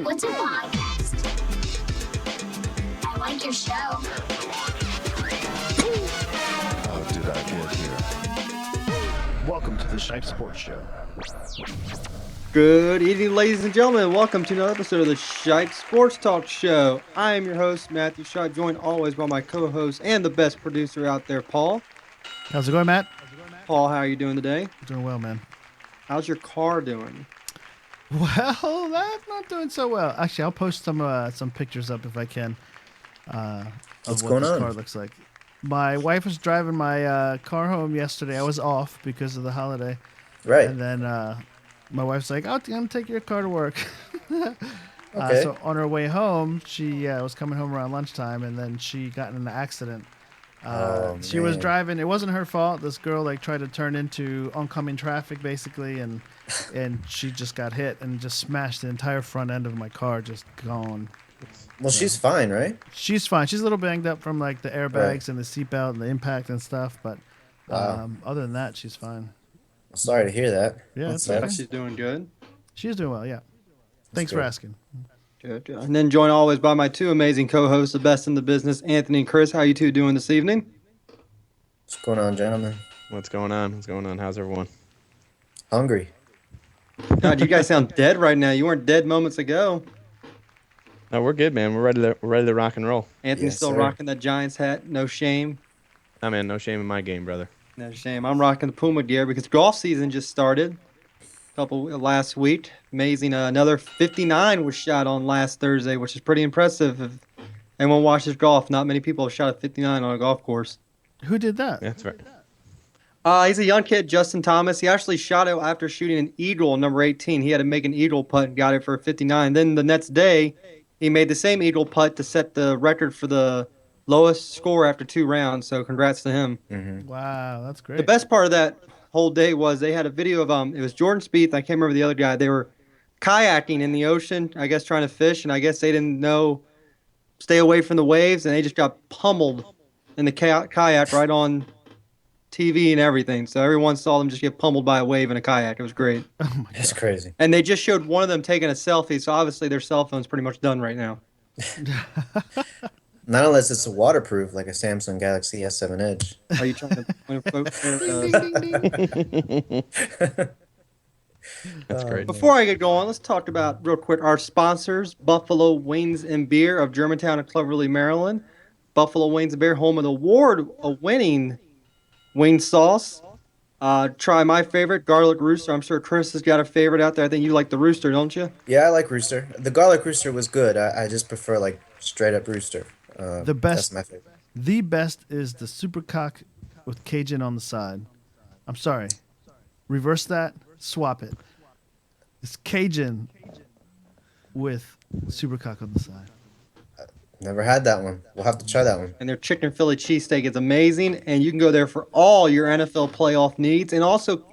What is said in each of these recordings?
What's a podcast? I like your show. How did I get here? Welcome to the Shipe Sports Show. Good evening, ladies and gentlemen. Welcome to another episode of the Shipe Sports Talk Show. I am your host, Matthew Shipe, joined always by my co-host and the best producer out there, Paul. How's it going, Matt? Paul, how are you doing today? Doing well, man. How's your car doing? Well, that's not doing so well. Actually, I'll post some pictures up if I can of What's what going this on? car looks like. My wife was driving my car home yesterday. I was off because of the holiday. Right. And then my wife's like, I'm going to take your car to work. Okay. So on her way home, she was coming home around lunchtime, and then she got in an accident. She was man. driving. It wasn't her fault. This girl tried to turn into oncoming traffic, basically, and she just got hit and just smashed the entire front end of my car, just gone. Well, she's fine, right? She's fine. She's a little banged up from like the airbags Right. and the seatbelt and the impact and stuff, but Wow. other than that, she's fine. Sorry to hear that. Yeah, That it's sucks. okay. She's doing good. She's doing well. Yeah. Thanks for good. asking. Good. And then joined always by my two amazing co-hosts, the best in the business, Anthony and Chris. How you two doing this evening? What's going on, gentlemen? What's going on? What's going on? How's everyone? Hungry. God, you guys sound dead right now. You weren't dead moments ago. No, we're good, man. We're ready to rock and roll. Anthony's Yes, still sir. rocking that Giants hat. No shame. I mean, no shame in my game, brother. No shame. I'm rocking the Puma gear because golf season just started. Last week. Amazing. Another 59 was shot on last Thursday, which is pretty impressive. If anyone watches golf, not many people have shot a 59 on a golf course. Who did that? That's right. He's a young kid, Justin Thomas. He actually shot it after shooting an eagle, number 18. He had to make an eagle putt and got it for a 59. Then the next day, he made the same eagle putt to set the record for the lowest score after 2 rounds. So congrats to him. Mm-hmm. Wow, that's great. The best part of that whole day was they had a video of it was Jordan Spieth. I can't remember the other guy. They were kayaking in the ocean, I guess trying to fish, and I guess they didn't know stay away from the waves, and they just got pummeled in the kayak right on TV and everything. So everyone saw them just get pummeled by a wave in a kayak. It was great. Oh my That's God. crazy. And they just showed one of them taking a selfie, so obviously their cell phone's pretty much done right now. Not unless it's waterproof, like a Samsung Galaxy S7 Edge. Are you trying to point a folks there? That's great. Before I get going, let's talk about real quick our sponsors, Buffalo Wings and Beer of Germantown and Cloverly, Maryland. Buffalo Wings and Beer, home of the award-winning wing sauce. Try my favorite, garlic rooster. I'm sure Chris has got a favorite out there. I think you like the rooster, don't you? Yeah, I like Rooster. The garlic Rooster was good. I just prefer like straight up Rooster. The best- That's my favorite. The best is the super cock with Cajun on the side. I'm sorry. Reverse that. Swap it. It's Cajun with super cock on the side. Never had that one. We'll have to try that one. And their chicken Philly cheesesteak is amazing, and you can go there for all your NFL playoff needs and also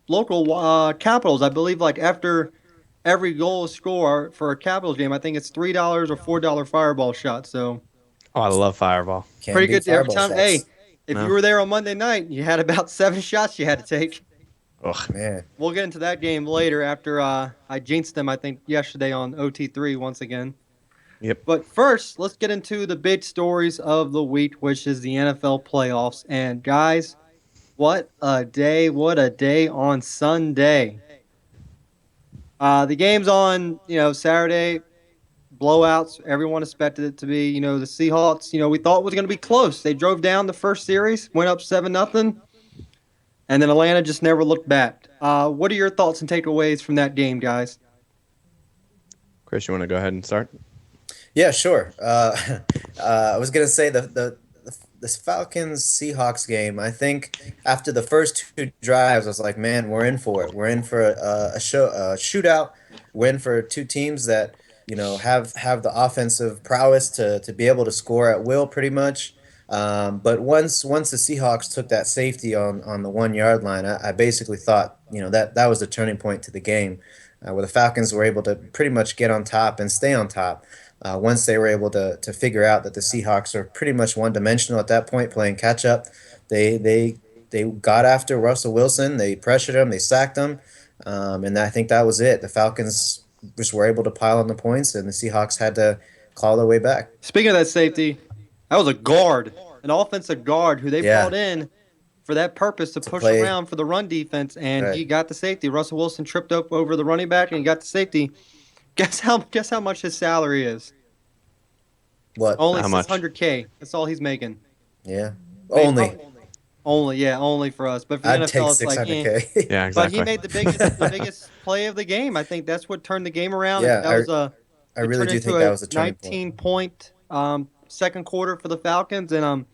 local Capitals. I believe like after every goal score for a Capitals game, I think it's $3 or $4 fireball shot. So Oh, I love Fireball. Can't pretty beat good every Fireball time. Hey, shots. if No. you were there on Monday night, you had about 7 shots you had to take. Ugh. Man. We'll get into that game later after I jinxed them, I think, yesterday on OT3 once again. Yep. But first, let's get into the big stories of the week, which is the NFL playoffs. And guys, what a day on Sunday. The game's on, Saturday, blowouts. Everyone expected it to be, the Seahawks, we thought it was going to be close. They drove down the first series, went up 7-0, and then Atlanta just never looked back. What are your thoughts and takeaways from that game, guys? Chris, you want to go ahead and start? Yeah, sure. I was gonna say the Falcons Seahawks game. I think after the first 2 drives, I was like, man, we're in for it. We're in for a shootout. We're in for 2 teams that have the offensive prowess to be able to score at will, pretty much. But once the Seahawks took that safety on the 1-yard line, I basically thought that was the turning point to the game, where the Falcons were able to pretty much get on top and stay on top. Once they were able to figure out that the Seahawks are pretty much one-dimensional at that point, playing catch-up, they got after Russell Wilson. They pressured him. They sacked him. And I think that was it. The Falcons, just were able to pile on the points, and the Seahawks had to claw their way back. Speaking of that safety, that was a guard, an offensive guard who they Yeah, brought in for that purpose to to push play around for the run defense, and he right. got the safety. Russell Wilson tripped up over the running back and he got the safety. Guess how much his salary is? What? Only How much? 600K. That's all he's making. Yeah, Made only. only for us. But for the I'd take NFL, it's like, eh. 600K. Yeah, But he exactly. made the biggest play of the game. I think that's what turned the game around. Yeah, That was I it really turned do into think a that was a turning point. 19-point second quarter for the Falcons, and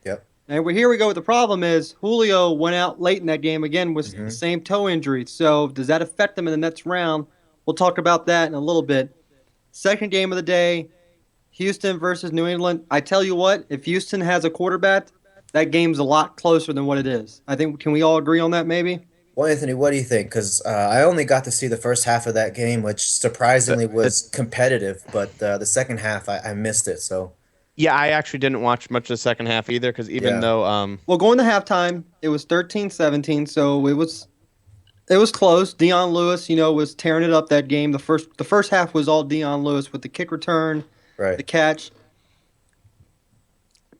Yep. here we go. The problem is Julio went out late in that game again with the Hmm. same toe injury. So does that affect him in the next round? We'll talk about that in a little bit. Second game of the day, Houston versus New England. I tell you what, if Houston has a quarterback, that game's a lot closer than what it is. I think, can we all agree on that maybe? Well, Anthony, what do you think? Because I only got to see the first half of that game, which surprisingly It, was competitive, but the second half I missed it. So yeah, I actually didn't watch much of the second half either because even yeah, though Well, going to halftime, it was 13-17, so it was close. Deion Lewis, was tearing it up that game. The first half was all Deion Lewis with the kick return, right. the catch.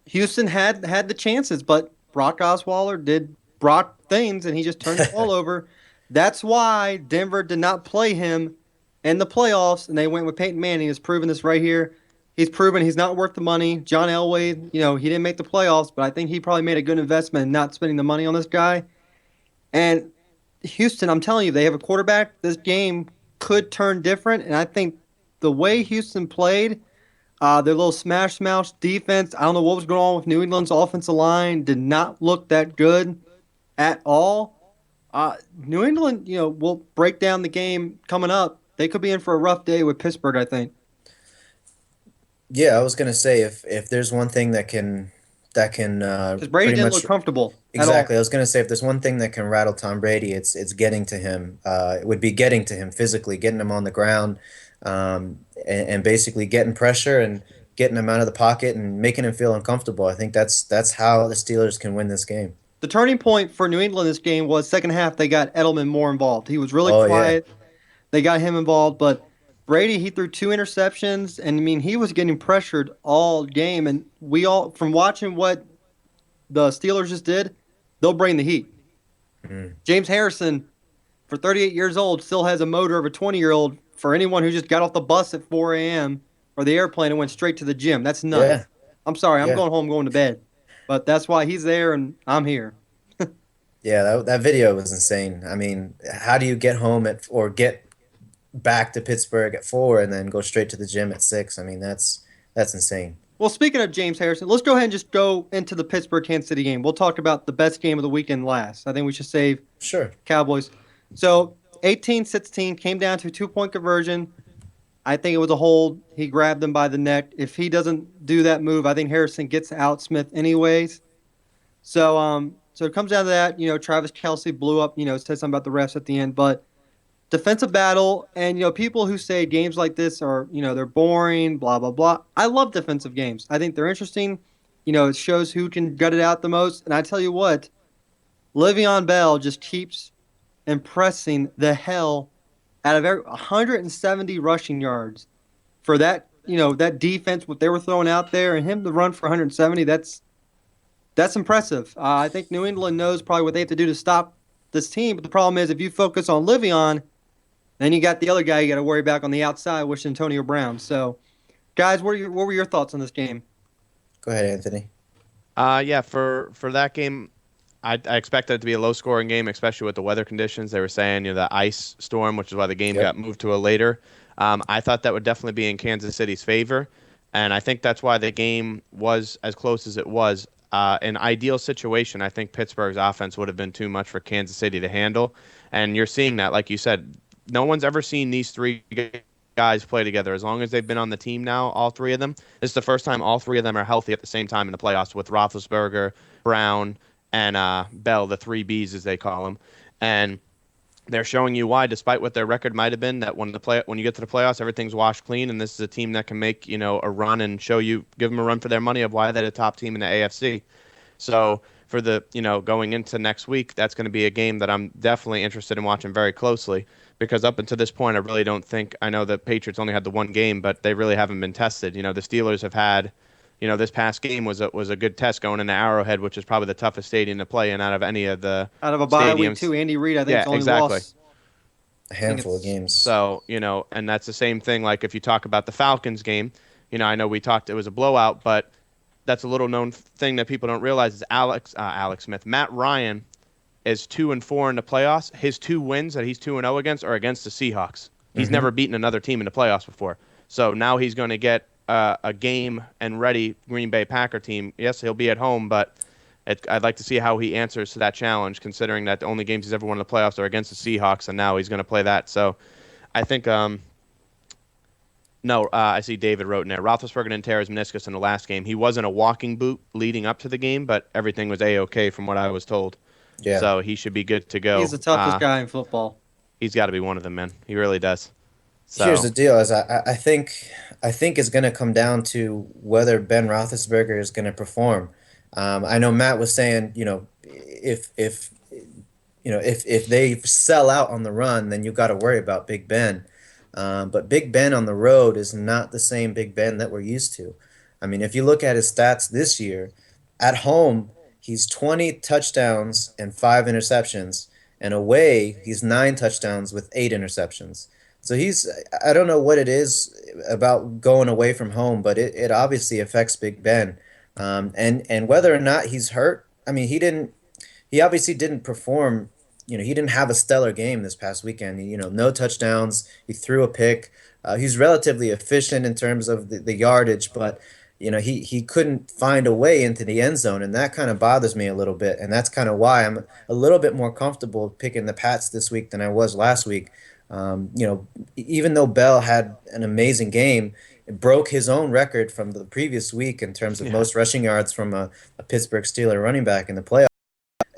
Houston had the chances, but Brock Osweiler did Brock things, and he just turned the ball over. That's why Denver did not play him in the playoffs, and they went with Peyton Manning. He's proven this right here. He's proven he's not worth the money. John Elway, he didn't make the playoffs, but I think he probably made a good investment in not spending the money on this guy. And Houston, I'm telling you, they have a quarterback. This game could turn different, and I think the way Houston played, their little smash mouth defense, I don't know what was going on with New England's offensive line, did not look that good at all. New England, will break down the game coming up. They could be in for a rough day with Pittsburgh, I think. Yeah, I was gonna say if there's one thing that can Because Brady pretty didn't much look comfortable at all. exactly. I was gonna say if there's one thing that can rattle Tom Brady, it's getting to him. It would be getting to him physically, getting him on the ground, and basically getting pressure and getting him out of the pocket and making him feel uncomfortable. I think that's how the Steelers can win this game. The turning point for New England this game was second half. They got Edelman more involved. He was really Oh yeah, quiet. They got him involved, but Brady, he threw two interceptions, and I mean he was getting pressured all game. And we all, from watching what the Steelers just did, they'll bring the heat. Mhm. James Harrison, for 38 years old, still has a motor of a 20-year-old. For anyone who just got off the bus at 4 a.m. or the airplane and went straight to the gym, that's nuts. yeah, I'm sorry, I'm yeah. going home, going to bed, but that's why he's there and I'm here. Yeah, that video was insane. I mean, how do you get home at or get back to Pittsburgh at 4 and then go straight to the gym at 6? I mean, that's insane. Well, speaking of James Harrison, let's go ahead and just go into the Pittsburgh Kansas City game. We'll talk about the best game of the weekend last. I think we should save Sure. Cowboys. So 18-16 came down to a 2-point conversion. I think it was a hold. He grabbed him by the neck. If he doesn't do that move, I think Harrison gets out Smith anyways. So it comes down to that. Travis Kelce blew up. Said something about the refs at the end, but defensive battle, and people who say games like this are they're boring, blah blah blah. I love defensive games. I think they're interesting. It shows who can gut it out the most. And I tell you what, Le'Veon Bell just keeps impressing the hell out of 170 rushing yards for that. That defense, what they were throwing out there, and him to run for 170. That's impressive. I think New England knows probably what they have to do to stop this team. But the problem is, if you focus on Le'Veon, then you got the other guy you got to worry about on the outside, which is Antonio Brown. So, guys, what were your thoughts on this game? Go ahead, Anthony. yeah, for that game, I expected it to be a low-scoring game, especially with the weather conditions. They were saying, the ice storm, which is why the game Yep. got moved to a later. I thought that would definitely be in Kansas City's favor, and I think that's why the game was as close as it was. An ideal situation, I think Pittsburgh's offense would have been too much for Kansas City to handle, and you're seeing that, like you said, no one's ever seen these three guys play together. As long as they've been on the team now, all three of them, this is the first time all three of them are healthy at the same time in the playoffs with Roethlisberger, Brown, and Bell, the three Bs as they call them, and they're showing you why, despite what their record might have been, that when you get to the playoffs, everything's washed clean, and this is a team that can make a run and give them a run for their money of why they're the top team in the AFC. So for the, going into next week, that's going to be a game that I'm definitely interested in watching very closely because up until this point, I really don't think I know the Patriots only had the one game, but they really haven't been tested. The Steelers have had, this past game was a good test going into Arrowhead, which is probably the toughest stadium to play in out of any of the Out of a bye week stadiums. too, Andy Reid, I think, Yeah, has only exactly. lost. A handful of games. So, and that's the same thing. Like if you talk about the Falcons game, I know we talked, it was a blowout, but that's a little known thing that people don't realize is Alex Smith. Matt Ryan is 2-4 in the playoffs. His 2 wins that he's 2-0 against are against the Seahawks. He's never beaten another team in the playoffs before. So now he's going to get a game and ready Green Bay Packer team. Yes, he'll be at home, but I'd like to see how he answers to that challenge, considering that the only games he's ever won in the playoffs are against the Seahawks, and now he's going to play that. So I think I see David wrote in there. Roethlisberger didn't tear his meniscus in the last game. He was in a walking boot leading up to the game, but everything was A-OK from what I was told. Yeah. So he should be good to go. He's the toughest guy in football. He's got to be one of them, man. He really does. So Here's the deal: is I think it's going to come down to whether Ben Roethlisberger is going to perform. I know Matt was saying, if they sell out on the run, then you've got to worry about Big Ben. But Big Ben on the road is not the same Big Ben that we're used to. I mean, if you look at his stats this year, at home, he's 20 touchdowns and 5 interceptions, and away, he's 9 touchdowns with 8 interceptions. So I don't know what it is about going away from home, but it obviously affects Big Ben. And whether or not he's hurt, I mean, he obviously didn't perform. He didn't have a stellar game this past weekend. No touchdowns. He threw a pick. He's relatively efficient in terms of the yardage, but he couldn't find a way into the end zone, and that kind of bothers me a little bit. And that's kind of why I'm a little bit more comfortable picking the Pats this week than I was last week. Even though Bell had an amazing game, it broke his own record from the previous week in terms of most rushing yards from a Pittsburgh Steeler running back in the playoffs.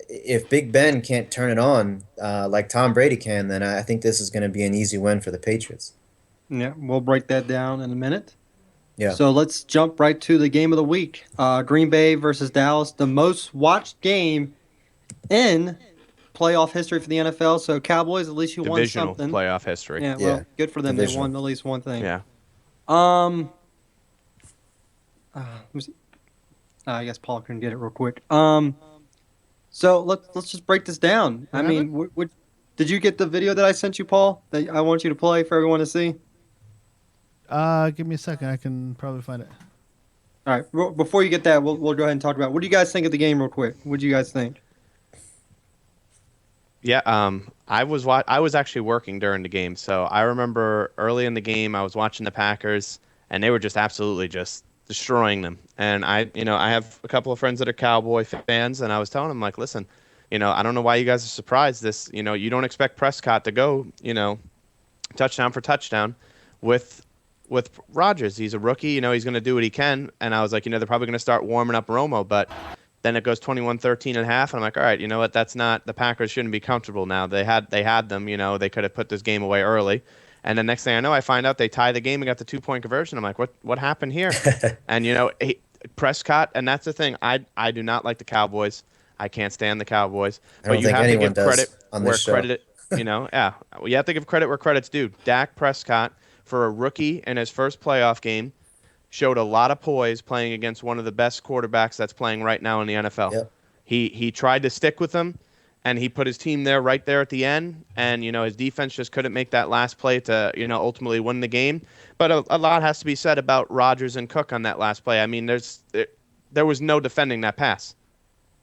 If Big Ben can't turn it on like Tom Brady can, then I think this is going to be an easy win for the Patriots. Yeah, we'll break that down in a minute. Yeah. So let's jump right to the game of the week. Green Bay versus Dallas, the most watched game in playoff history for the NFL. So Cowboys, at least you won divisional something. playoff history. Yeah, well, Yeah. good for them. Divisional. They won at least one thing. Yeah. Let me see. I guess Paul can get it real quick. So let's just break this down. I mean, did you get the video that I sent you, Paul? That I want you to play for everyone to see. Give me a second. I can probably find it. All right. Before you get that, we'll go ahead and talk about what do you guys think of the game, real quick. What do you guys think? Yeah, I was actually working during the game, so I remember early in the game I was watching the Packers, and they were just absolutely just destroying them. And I have a couple of friends that are Cowboy fans, and I was telling them like, listen, I don't know why you guys are surprised. You don't expect Prescott to go, touchdown for touchdown with Rodgers. He's a rookie, he's going to do what he can. And I was like, they're probably going to start warming up Romo, but then it goes 21-13 and a half, and I'm like, all right, you know what? That's not the Packers shouldn't be comfortable now. They had them, they could have put this game away early. And the next thing I know, I find out they tie the game and got the 2-point conversion. I'm like, what happened here? And Prescott, and that's the thing. I do not like the Cowboys. I can't stand the Cowboys. I don't But you think have to anyone give does credit on where this show. credit, yeah. Well, you have to give credit where credit's due. Dak Prescott, for a rookie in his first playoff game, showed a lot of poise playing against one of the best quarterbacks that's playing right now in the NFL. Yep. He tried to stick with them, and he put his team there right there at the end. And, his defense just couldn't make that last play to, ultimately win the game. But a lot has to be said about Rodgers and Cook on that last play. I mean, there was no defending that pass.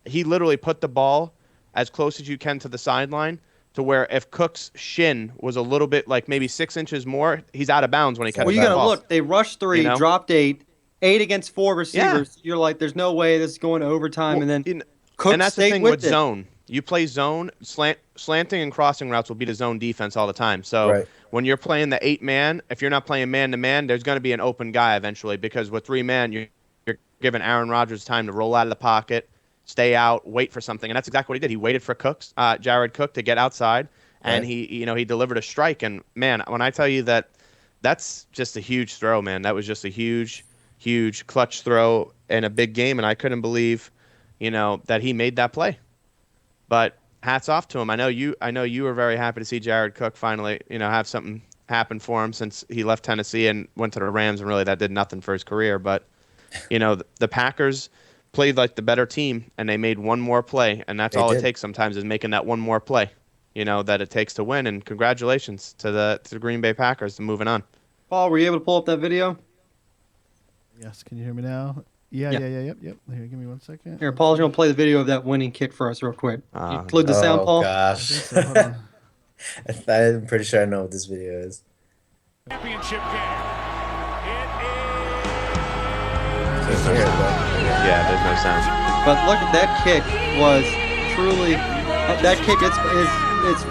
He literally put the ball as close as you can to the sideline to where if Cook's shin was a little bit like maybe 6 inches more, he's out of bounds when he catches Well, you that got to ball. look. They rushed 3, dropped 8 against 4 receivers. Yeah. You're like, there's no way this is going to overtime. Well, and then Cook and that's the stayed thing with with it. zone. You play zone, slanting and crossing routes will beat a zone defense all the time. So Right. when you're playing the 8-man, if you're not playing man-to-man, there's going to be an open guy eventually because with 3-man, you're giving Aaron Rodgers time to roll out of the pocket, stay out, wait for something. And that's exactly what he did. He waited for Jared Cook to get outside, and Right. he delivered a strike. And, man, when I tell you that's just a huge throw, man. That was just a huge, huge clutch throw in a big game, and I couldn't believe – that he made that play. But hats off to him. I know you were very happy to see Jared Cook finally, have something happen for him since he left Tennessee and went to the Rams, and really that did nothing for his career. But the Packers played like the better team, and they made one more play, and that's all it takes sometimes is making that one more play, that it takes to win. And congratulations to the Green Bay Packers and moving on. Paul, were you able to pull up that video? Yes, can you hear me now? Yep. Here, give me 1 second. Here, Paul's going to play the video of that winning kick for us real quick. You include the sound, Paul? Oh, gosh. So, hold on. I'm pretty sure I know what this video is. Championship game. Can't hear it, though. Yeah, there's no sound. But look, that kick was truly that kick. It's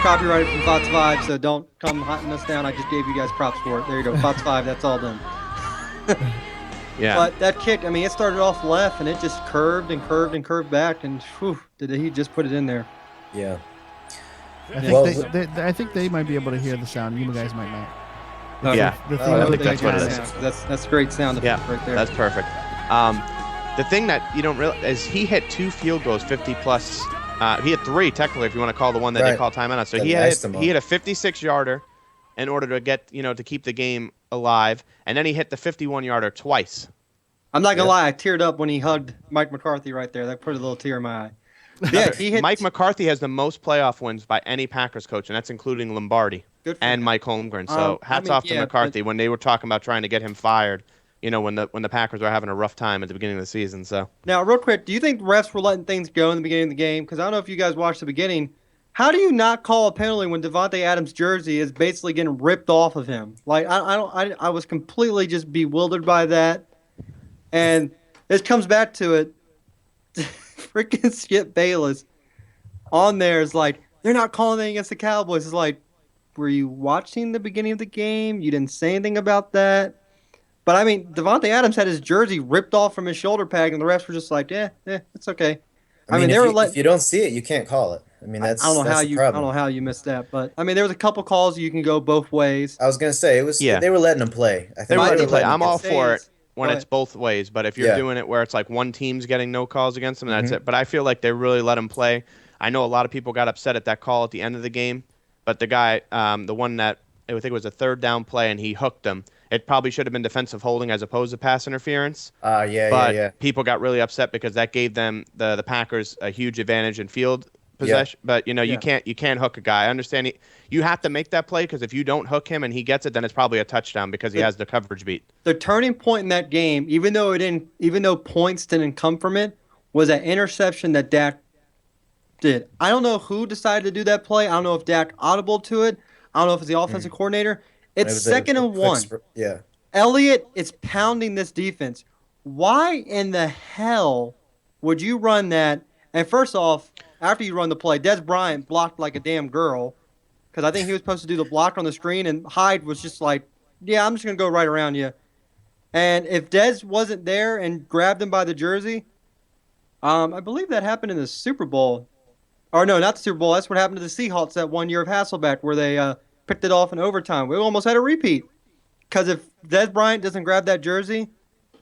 copyrighted from Fox 5, so don't come hunting us down. I just gave you guys props for it. There you go, Fox 5. That's all done. Yeah. But that kick, I mean, it started off left and it just curved and curved and curved back, and whew, did he just put it in there? Yeah. I think they might be able to hear the sound. You guys might not. Yeah. The thing Oh, I that think they that's what got it is- is. That's great sound effect right there. That's perfect. The thing that you don't realize is he hit 2 field goals, 50 plus. He hit 3 technically, if you want to call the one that they Right. call timeout on. So That he iced him hit a 56-yarder in order to get to keep the game alive, and then he hit the 51-yarder twice. I'm not gonna lie, I teared up when he hugged Mike McCarthy right there. That put a little tear in my eye. Yeah, he hit. Mike McCarthy has the most playoff wins by any Packers coach, and that's including Lombardi Good for and him. Mike Holmgren. So hats off to yeah, McCarthy when they were talking about trying to get him fired. When the Packers were having a rough time at the beginning of the season. So Now, real quick, do you think the refs were letting things go in the beginning of the game? Because I don't know if you guys watched the beginning. How do you not call a penalty when Devontae Adams' jersey is basically getting ripped off of him? Like I was completely just bewildered by that, and this comes back to it. Freaking Skip Bayless on there is like, they're not calling anything against the Cowboys. It's like, were you watching the beginning of the game? You didn't say anything about that. But I mean, Devontae Adams had his jersey ripped off from his shoulder pad, and the refs were just like, yeah, it's okay. I mean, if you don't see it, you can't call it. I mean, that's I don't know that's how the you I problem. don't know how you missed that, but I mean, there was a couple calls you can go both ways. I was gonna say it was. Yeah. They were letting him play. I think they were letting him play. letting I'm all say for is- it when but- it's both ways. But if you're Yeah. doing it where it's like one team's getting no calls against them, that's Mhm. it. But I feel like they really let him play. I know a lot of people got upset at that call at the end of the game, but the guy, the one that I think it was a 3rd down play, and he hooked him. It probably should have been defensive holding as opposed to pass interference. But people got really upset because that gave them the Packers a huge advantage in field possession. But you can't hook a guy. I understand you have to make that play because if you don't hook him and he gets it, then it's probably a touchdown because he has the coverage beat. The turning point in that game, even though points didn't come from it, was that interception that Dak did. I don't know who decided to do that play. I don't know if Dak audible to it. I don't know if it's the offensive coordinator. It's It was a 2nd and 1. Yeah. Elliott is pounding this defense. Why in the hell would you run that? And first off, after you run the play, Des Bryant blocked like a damn girl because I think he was supposed to do the block on the screen, and Hyde was just like, yeah, I'm just going to go right around you. And if Des wasn't there and grabbed him by the jersey, I believe that happened in the Super Bowl. Or no, not the Super Bowl. That's what happened to the Seahawks that one year of Hasselbeck where they picked it off in overtime. We almost had a repeat. Because if Des Bryant doesn't grab that jersey,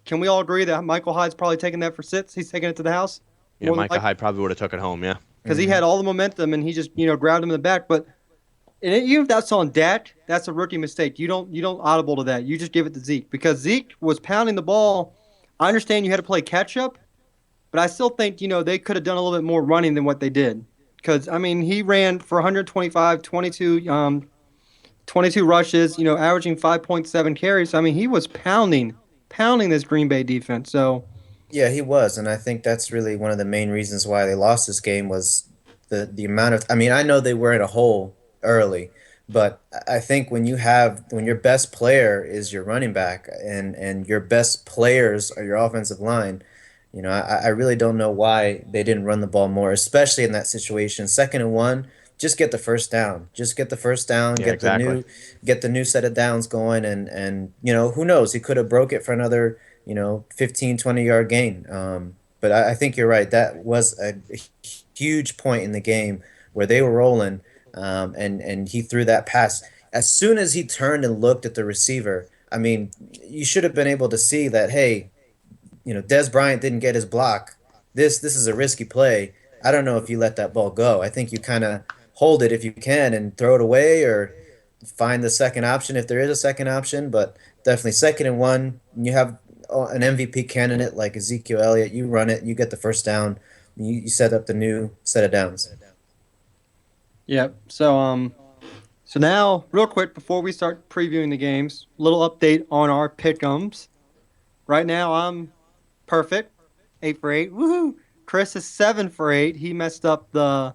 can we all agree that Michael Hyde's probably taking that for sits? He's taking it to the house? Yeah, Micah Hyde probably would have took it home. Yeah. Because he had all the momentum and he just grabbed him in the back. But even if that's on Dak, that's a rookie mistake. You don't audible to that. You just give it to Zeke because Zeke was pounding the ball. I understand you had to play catch up, but I still think they could have done a little bit more running than what they did. Because I mean, he ran for 125, 22 rushes, averaging 5.7 carries. I mean, he was pounding this Green Bay defense. So. Yeah, he was, and I think that's really one of the main reasons why they lost this game was the amount of. I mean, I know they were in a hole early, but I think when your best player is your running back and your best players are your offensive line, I really don't know why they didn't run the ball more, especially in that situation. 2nd and 1, just get the first down. Just get the first down. Yeah, exactly. Get the new set of downs going, and who knows? He could have broke it for another 15, 20-yard gain. But I think you're right. That was a huge point in the game where they were rolling, and he threw that pass. As soon as he turned and looked at the receiver, I mean, you should have been able to see that, hey, Des Bryant didn't get his block. this is a risky play. I don't know if you let that ball go. I think you kind of hold it if you can and throw it away or find the second option if there is a second option. But definitely 2nd and 1. You have an MVP candidate like Ezekiel Elliott. You run it, you get the first down, you set up the new set of downs. Yep. So now, real quick, before we start previewing the games, little update on our pick'ems. Right now, I'm perfect, 8 for 8. Woohoo! Chris is 7 for 8. He messed up the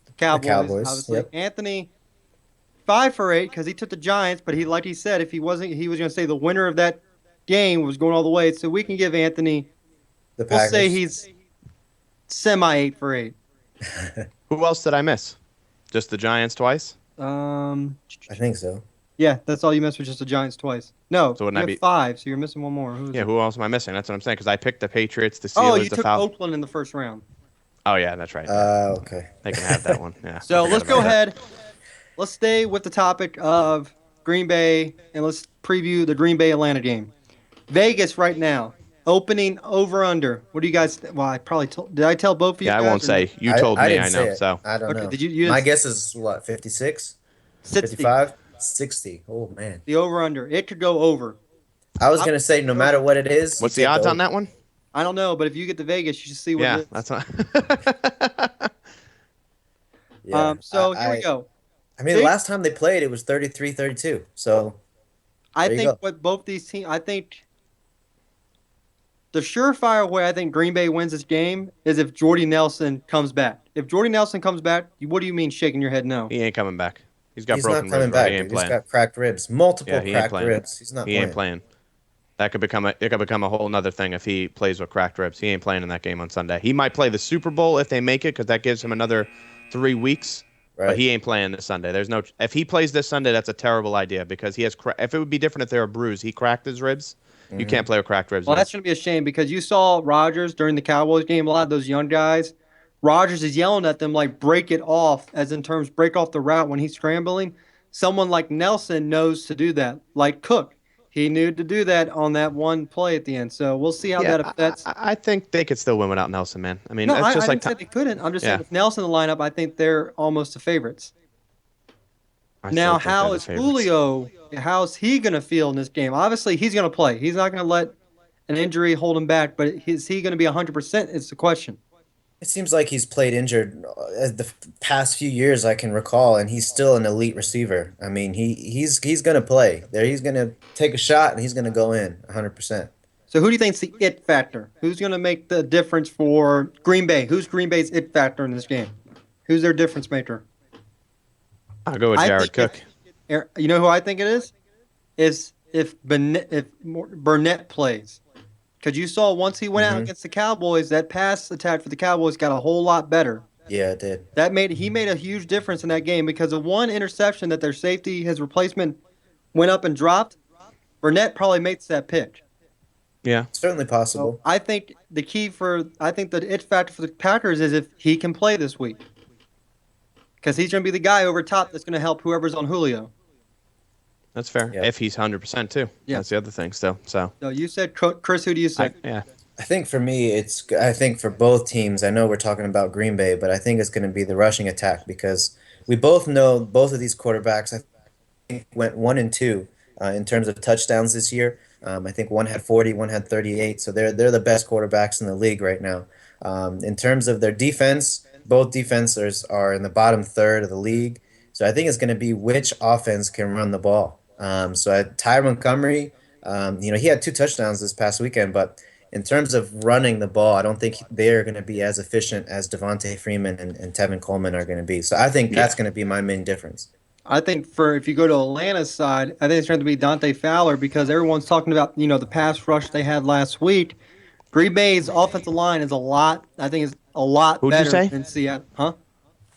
The Cowboys, Cowboys. obviously. Yep. Anthony, 5 for 8 because he took the Giants, but like he said, if he wasn't, he was going to say the winner of that game was going all the way. So we can give Anthony. The We'll say Packers. he's semi 8 for 8. Who else did I miss? Just the Giants twice? Um, I think so. yeah, that's all you missed was just the Giants twice. No, So wouldn't you that have be- 5, so you're missing one more. Who is Yeah, it? who else am I missing? That's what I'm saying, because I picked the Patriots, the Oh, Steelers, you the took Falcons. Oakland in the first round. Oh, yeah, that's right. Yeah. Okay. They can have that one. Yeah. So I forgot let's go about that. ahead. Let's stay with the topic of Green Bay, and let's preview the Green Bay Atlanta game. Vegas right now, opening over under. What do you guys? Well, I probably did. I tell both of you Yeah, I guys? won't or say. no? You told I me, didn't I say know. it. So, I don't Okay, know. did you My didn't- guess is what, 56? 60. 55? 60. Oh man. The over under. It could go over. I was gonna say no matter what it is. what's you the take odds on over. that one? I don't know, but if you get to Vegas, you should see what Yeah, it is. that's not. Yeah. So here we go. I mean, Big- last time they played, it was 33-32. So I there you think go. what both these teams. I think the surefire way I think Green Bay wins this game is if Jordy Nelson comes back. If Jordy Nelson comes back, what do you mean shaking your head no? He ain't coming back. He's got He's broken not coming ribs, bro. back, He dude. ain't He's playing. got cracked ribs, multiple Yeah, he ain't cracked playing. ribs. He's not He playing. ain't playing. That could become a whole nother thing if he plays with cracked ribs. He ain't playing in that game on Sunday. He might play the Super Bowl if they make it because that gives him another 3 weeks. Right. But he ain't playing this Sunday. There's no. If he plays this Sunday, that's a terrible idea because he has. If it would be different if they were bruised, he cracked his ribs. You can't play with cracked ribs. Well, man. that's going to be a shame because you saw Rodgers during the Cowboys game. A lot of those young guys, Rodgers is yelling at them like break it off, as in terms break off the route when he's scrambling. Someone like Nelson knows to do that, like Cook. He knew to do that on that one play at the end. So we'll see how that affects. I think they could still win without Nelson, man. I mean, No, that's I just like didn't say they couldn't. I'm just saying Yeah. with Nelson in the lineup, I think they're almost the favorites. I still Now, think they're how the is favorites. Julio? How's he going to feel in this game? Obviously, he's going to play. He's not going to let an injury hold him back. But is he going to be 100%? It's the question. It seems like he's played injured the past few years I can recall, and he's still an elite receiver. I mean, he's gonna play there. He's gonna take a shot and he's gonna go in 100%. So who do you think's the it factor? Who's going to make the difference for Green Bay? Who's Green Bay's it factor in this game? Who's their difference maker? I'll go with I Jared think Cook. You know who I think it is? Is if Burnett plays. Because you saw once he went out against the Cowboys, that pass attack for the Cowboys got a whole lot better. Yeah, it did. He made a huge difference in that game because of one interception that their safety, his replacement, went up and dropped. Burnett probably makes that pick. Yeah. Certainly possible. So I think the it factor for the Packers is if he can play this week. Because he's going to be the guy over top that's going to help whoever's on Julio. That's fair. Yeah. If he's 100% too. Yeah. That's the other thing still. So, So you said Chris, who do you say? yeah. I think for me, I think for both teams, I know we're talking about Green Bay, but I think it's going to be the rushing attack because we both know both of these quarterbacks, I think, went 1-2 in terms of touchdowns this year. I think one had 40, one had 38, so they're the best quarterbacks in the league right now. In terms of their defense, both defenders are in the bottom third of the league. So I think it's going to be which offense can run the ball. Ty Montgomery, he had 2 touchdowns this past weekend, but in terms of running the ball, I don't think they're going to be as efficient as Devontae Freeman and Tevin Coleman are going to be. So I think that's going to be my main difference. I think if you go to Atlanta's side, I think it's going to be Dante Fowler because everyone's talking about, the pass rush they had last week. Green Bay's offensive line is a lot Who'd you better say? than Seattle. Huh?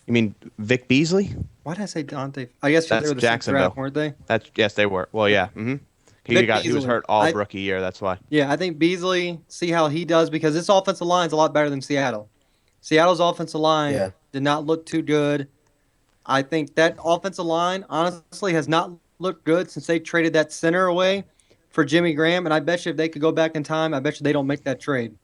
You mean Vic Beasley? Why did I say Dante? I guess That's they were the same Jacksonville. draft, weren't they? Yes, they were. Well, yeah. Mm-hmm. He Vic was Beasley. hurt all rookie year. That's why. Yeah, I think Beasley, see how he does because this offensive line is a lot better than Seattle. Seattle's offensive line did not look too good. I think that offensive line, honestly, has not looked good since they traded that center away for Jimmy Graham. And I bet you if they could go back in time, I bet you they don't make that trade.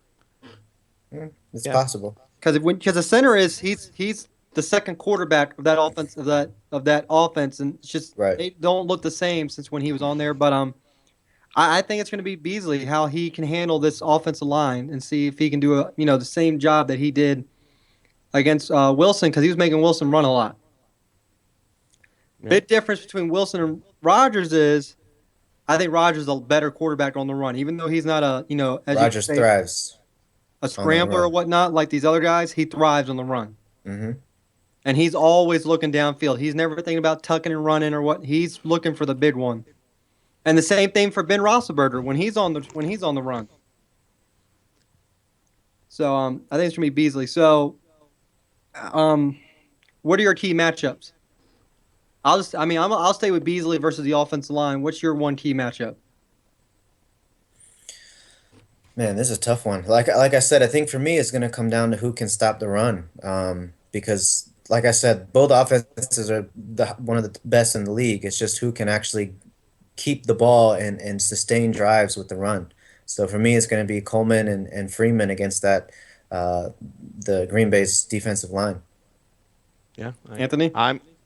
It's Yeah. possible. Because the center is he's the second quarterback of that offense, and it's just Right. they don't look the same since when he was on there. But I think it's going to be Beasley how he can handle this offensive line and see if he can do the same job that he did against Wilson because he was making Wilson run a lot. Yeah. Big difference between Wilson and Rodgers is I think Rodgers is a better quarterback on the run, even though he's not as you Rogers say, thrives a on the scrambler or run. whatnot like these other guys. He thrives on the run. Hmm. And he's always looking downfield. He's never thinking about tucking and running or what. He's looking for the big one. And the same thing for Ben Roethlisberger when he's on the run. So I think it's gonna be Beasley. So, what are your key matchups? I'll stay with Beasley versus the offensive line. What's your one key matchup? Man, this is a tough one. Like I said, I think for me it's going to come down to who can stop the run. Because like I said, both offenses are one of the best in the league. It's just who can actually keep the ball and sustain drives with the run. So for me, it's going to be Coleman and Freeman against uh, the Green Bay's defensive line. Yeah. Anthony?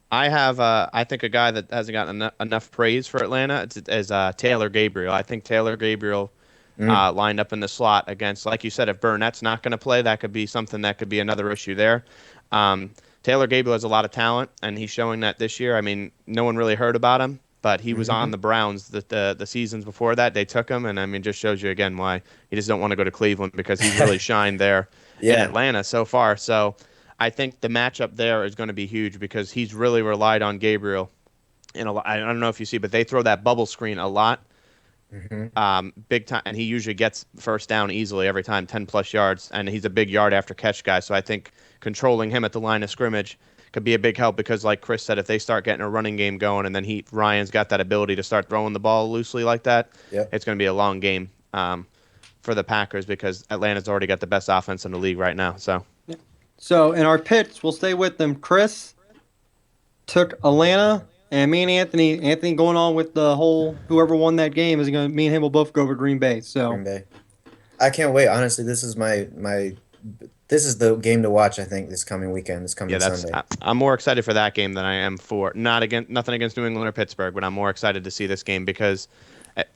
I have I think a guy that hasn't gotten enough praise for Atlanta is Taylor Gabriel. I think Taylor Gabriel lined up in the slot against, like you said, if Burnett's not going to play, that could be something that could be another issue there. Taylor Gabriel has a lot of talent, and he's showing that this year. I mean, no one really heard about him, but he was on the Browns the seasons before that. They took him, and I mean, just shows you again why you just don't want to go to Cleveland because he's really shined there in Yeah. Atlanta so far. So I think the matchup there is going to be huge because he's really relied on Gabriel. I don't know if you see, but they throw that bubble screen a lot. Big time, and he usually gets first down easily every time, 10+ yards, and he's a big yard after catch guy. So I think controlling him at the line of scrimmage could be a big help because, like Chris said, if they start getting a running game going, and then Ryan's got that ability to start throwing the ball loosely like that, Yep. it's going to be a long game for the Packers because Atlanta's already got the best offense in the league right now. So in our picks, we'll stay with them. Chris took Atlanta, and me and Anthony going on with the whole whoever won that game is going to. Me and him will both go over Green Bay. So Green Bay. I can't wait. Honestly, this is this is the game to watch. I think this coming weekend, this coming Sunday. I'm more excited for that game than I am for nothing against New England or Pittsburgh, but I'm more excited to see this game because,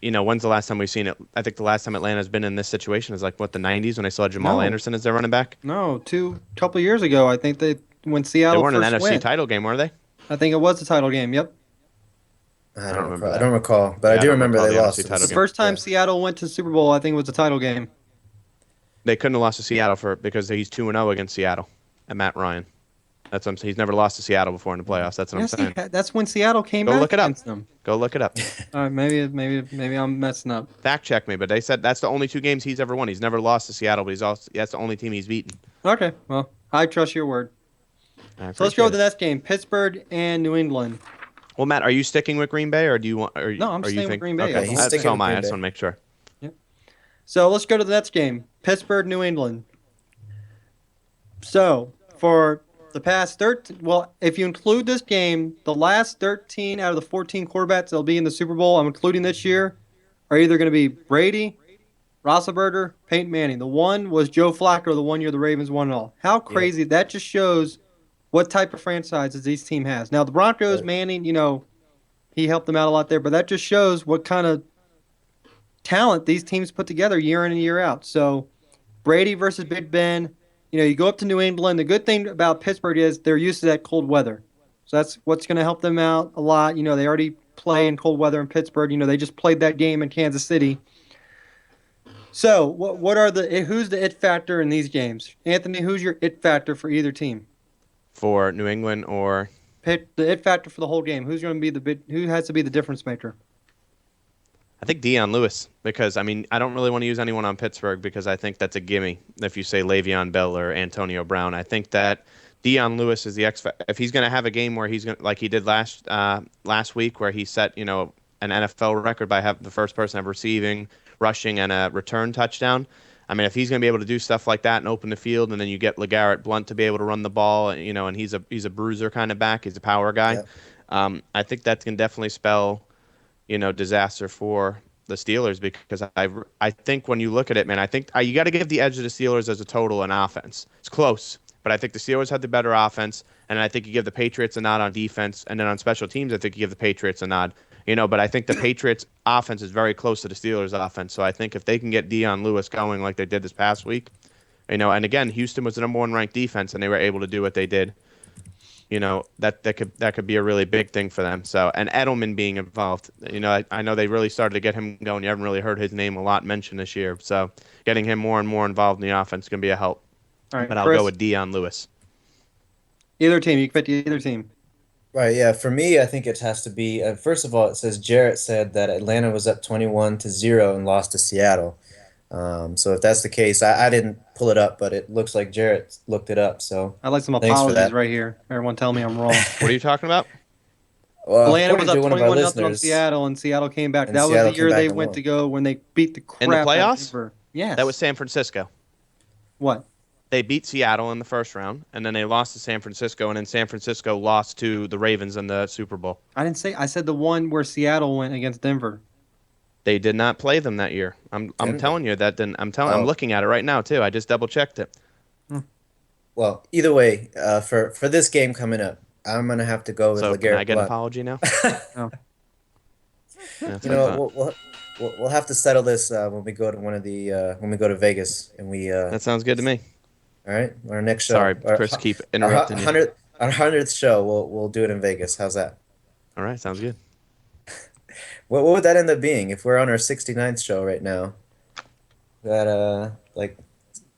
when's the last time we've seen it? I think the last time Atlanta's been in this situation is like the 90s when they saw Jamal Anderson as their running back. no, couple of years ago, I think when Seattle They weren't in an first NFC went. title game, were they? I think it was the title game. Yep. I don't don't remember recall. that. I don't recall, but Yeah, I I do don't remember recall they the lost. NFC title The game. first time Yeah. Seattle went to the Super Bowl, I think it was the title game. They couldn't have lost to Seattle because he's 2-0 against Seattle and Matt Ryan. That's what I'm saying. He's never lost to Seattle before in the playoffs. That's what I'm Yes, saying. that's when Seattle came Go back look it up. against them. Go look it up. All right, maybe I'm messing up. Fact check me, but they said that's the only 2 games he's ever won. He's never lost to Seattle, but that's the only team he's beaten. Okay, well, I trust your word. So let's go with the next game: Pittsburgh and New England. Well, Matt, are you sticking with Green Bay, or do you want? Or, No, I'm or you staying with think, Green Bay. Okay, He's that's sticking so with am I. Green I just Bay. want to make sure. So let's go to the next game: Pittsburgh, New England. So for the past 13, well, if you include this game, the last 13 out of the 14 quarterbacks that'll be in the Super Bowl, I'm including this year, are either going to be Brady, Roethlisberger, Peyton Manning. The one was Joe Flacco, the one year the Ravens won it all. How crazy. That just shows what type of franchises this team has. Now, the Broncos, Right. Manning, he helped them out a lot there, but that just shows what kind of talent these teams put together year in and year out. So, Brady versus Big Ben, you go up to New England. The good thing about Pittsburgh is they're used to that cold weather. So that's what's going to help them out a lot. They already play in cold weather in Pittsburgh. They just played that game in Kansas City. So, who's the it factor in these games? Anthony, who's your it factor for either team? For New England or The it factor for the whole game. Who's going to be who has to be the difference maker? I think Deion Lewis, because I don't really want to use anyone on Pittsburgh because I think that's a gimme. If you say Le'Veon Bell or Antonio Brown, I think that Deion Lewis is the X factor. If he's going to have a game where he's going like he did last week, where he set an NFL record by having the first person ever receiving, rushing, and a return touchdown. If he's going to be able to do stuff like that and open the field, and then you get LeGarrette Blount to be able to run the ball, and he's a bruiser kind of back, he's a power guy. Yeah. I think that can definitely spell disaster for the Steelers because I think when you look at it, man, I think you got to give the edge to the Steelers as a total in offense. It's close, but I think the Steelers had the better offense, and I think you give the Patriots a nod on defense, and then on special teams, I think you give the Patriots a nod. But I think the Patriots offense is very close to the Steelers offense. So I think if they can get Dion Lewis going like they did this past week, and again, Houston was the number one ranked defense, and they were able to do what they did. That could be a really big thing for them. So, and Edelman being involved, I know they really started to get him going. You haven't really heard his name a lot mentioned this year. So, getting him more and more involved in the offense is going to be a help. All right, but I'll Chris, go with Dion Lewis. Either team. You can pick either team. Right, yeah. For me, I think it has to be. First of all, it says Jarrett said that Atlanta was up 21-0 and lost to Seattle. So if that's the case, I didn't pull it up, but it looks like Jarrett looked it up. So I'd like some thanks for apologies that. right here. Everyone tell me I'm wrong. What are you talking about? Well, Atlanta was up according to one of our 21-0 on listeners, Seattle, and Seattle came back. and That was Seattle the year came back they and went won. to go when they beat the crap In the out of playoffs? Denver. Yes. That was San Francisco. What? They beat Seattle in the first round, and then they lost to San Francisco, and then San Francisco lost to the Ravens in the Super Bowl. I didn't say. I said the one where Seattle went against Denver. They did not play them that year. I'm Denver. telling you that. I'm Oh. looking at it right now too. I just double checked it. Well, either way, for this game coming up, I'm gonna have to go with So can I LeGarrette get an Blount. apology now? Oh. Yeah, You know, we'll have to settle this when we go to when we go to Vegas and we. that sounds good to me. All right, our next show. Sorry, Chris, keep interrupting you. Our 100th show, we'll do it in Vegas. How's that? All right, sounds good. What would that end up being if we're on our 69th show right now? That like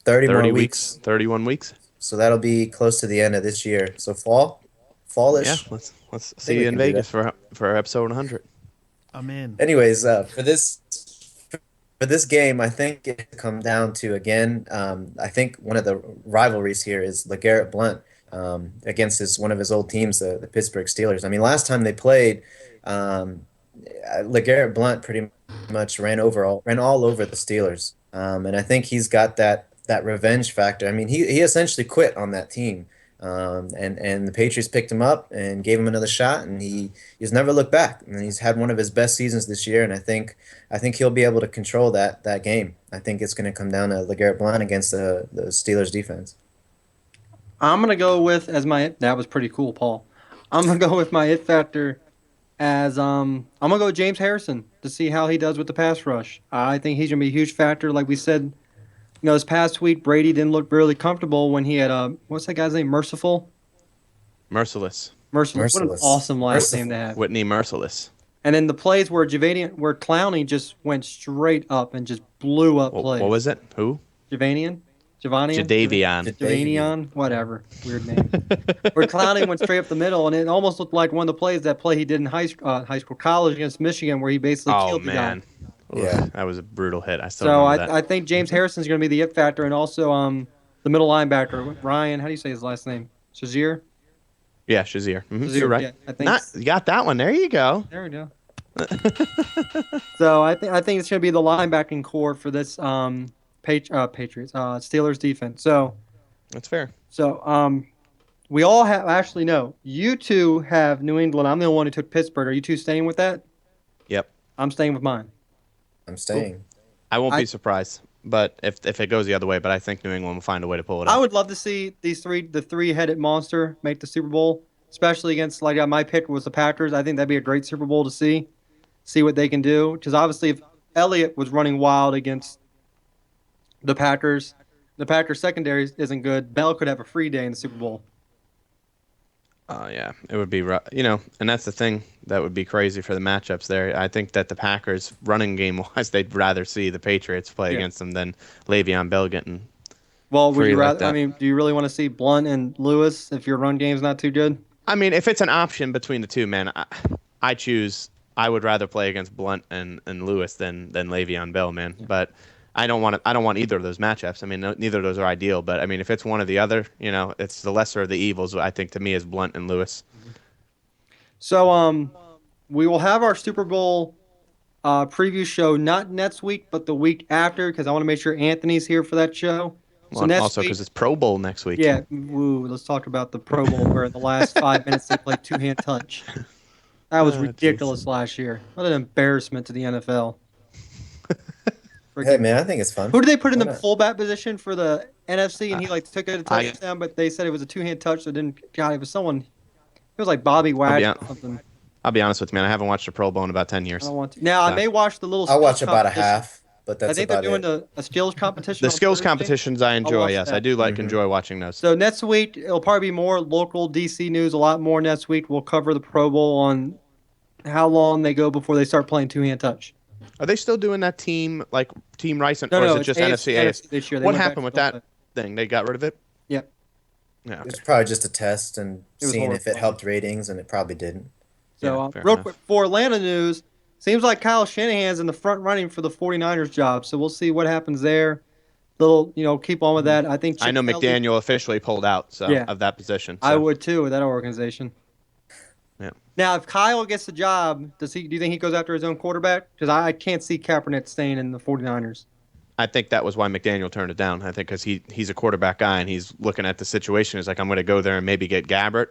30 more 30 weeks. weeks, 31 weeks. So that'll be close to the end of this year. So fallish. Yeah, let's think see we you in can do Vegas for episode 100. I'm in. Anyways, for this game, I think it come down to again. I think one of the rivalries here is LeGarrette Blount against one of his old teams, the Pittsburgh Steelers. I mean, last time they played, LeGarrette Blount pretty much ran all over the Steelers, and I think he's got that revenge factor. I mean, he essentially quit on that team. And the Patriots picked him up and gave him another shot, and he's never looked back. And he's had one of his best seasons this year, and I think he'll be able to control that game. I think it's going to come down to LeGarrette Blount against the Steelers defense. I'm gonna go with that was pretty cool, Paul. I'm gonna go with my it factor as I'm gonna go with James Harrison to see how he does with the pass rush. I think he's gonna be a huge factor. Like we said, this past week Brady didn't look really comfortable when he had what's that guy's name? Merciful. Merciless. What an Merciless. awesome last Merciful. name to have. Whitney Merciless. And then the plays where Clowney just went straight up and just blew up plays. What was it? Who? Jadavion? Jadavion. Whatever. Weird name. Where Clowney went straight up the middle, and it almost looked like one of the plays that play he did in college against Michigan, where he basically Oh killed the guy. man. Yeah. That was a brutal hit. I still So remember that. I think James Harrison's going to be the it factor, and also the middle linebacker Ryan. How do you say his last name? Shazier. Yeah, Shazier. Shazier, You're right. yeah, I think You got that one. There you go. there we go. So I think it's going to be the linebacking core for this Patriots Steelers defense. So That's fair. we all have actually no. You two have New England. I'm the only one who took Pittsburgh. Are you two staying with that? Yep. I'm staying with mine. I'm staying. I won't be surprised, but if it goes the other way, but I think New England will find a way to pull it I out. would love to see the three-headed monster make the Super Bowl, especially against my pick was the Packers. I think that'd be a great Super Bowl to see what they can do. Because obviously, if Elliott was running wild against the Packers secondary isn't good. Bell could have a free day in the Super Bowl. Yeah, it would be rough, and that's the thing that would be crazy for the matchups there. I think that the Packers, running game wise, they'd rather see the Patriots play against them than Le'Veon Bell getting. Well, would free you like rather? that. I mean, do you really want to see Blunt and Lewis if your run game's not too good? I mean, if it's an option between the two, man, I would rather play against Blunt and Lewis than Le'Veon Bell, man. Yeah. But I don't want either of those matchups. I mean, neither of those are ideal. But I mean, if it's one or the other, it's the lesser of the evils. I think to me is Blunt and Lewis. So we will have our Super Bowl preview show not next week, but the week after, because I want to make sure Anthony's here for that show. So Well, next also week, because it's Pro Bowl next week. yeah, let's talk about the Pro Bowl where in the last 5 minutes they played two-hand touch. That was ridiculous last year. What an embarrassment to the NFL. Hey man, I think it's fun. Who did they put in Why the not? fullback position for the NFC? And he like took it a I- touchdown, but they said it was a two-hand touch. So it didn't. God, it was someone. It was like Bobby Wagner or something. I'll be honest with you, man. I haven't watched a Pro Bowl in about 10 years. I don't want to. Now I No. may watch the little. I'll watch skills about a competition. half, but that's I think they're about doing it. a skills competition. The on skills Thursday. competitions I enjoy, watch yes. that. I do Mm-hmm. enjoy watching those. So next week it'll probably be more local DC news. A lot more next week. We'll cover the Pro Bowl on how long they go before they start playing two-hand touch. Are they still doing that team Rice, or No, is it it's just AFC NFC? this year. They What went back happened to with double that thing? They got rid of it? Yep. Yeah. It was probably just a test and It was seeing if it horrible. helped ratings, and it probably didn't. So, Yeah, fair real enough. quick, for Atlanta news, seems like Kyle Shanahan's in the front running for the 49ers job. So we'll see what happens there. Keep on with that. I think I know Chip Kelly- McDaniel officially pulled out Yeah. of that position. I so. would too with that organization. Yeah. Now, if Kyle gets the job, do you think he goes after his own quarterback? Because I can't see Kaepernick staying in the 49ers. I think that was why McDaniel turned it down. I think because he's a quarterback guy and he's looking at the situation. He's like, I'm going to go there and maybe get Gabbert.